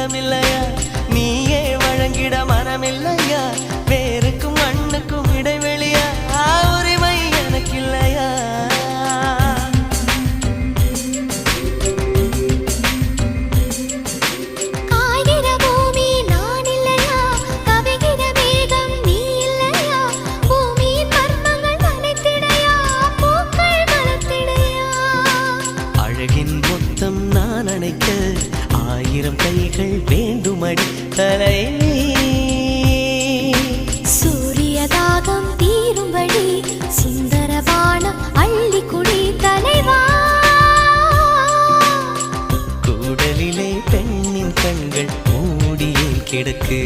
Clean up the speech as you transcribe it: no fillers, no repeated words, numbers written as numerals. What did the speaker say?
உள்ளமில்லையா நீயே வழங்கிட மனமில்லையா வேருக்கும் மண்ணுக்கும் இடைவெளியா உரிமை எனக்கு இல்லையா ஆயிரம் கைகள் வேண்டுமடி தலை சூரியதாகம் தீரும்படி சுந்தரவானம் அள்ளி குடி தலைவா கூடலிலே பெண்ணின் கண்கள் மூடியே கிடக்கு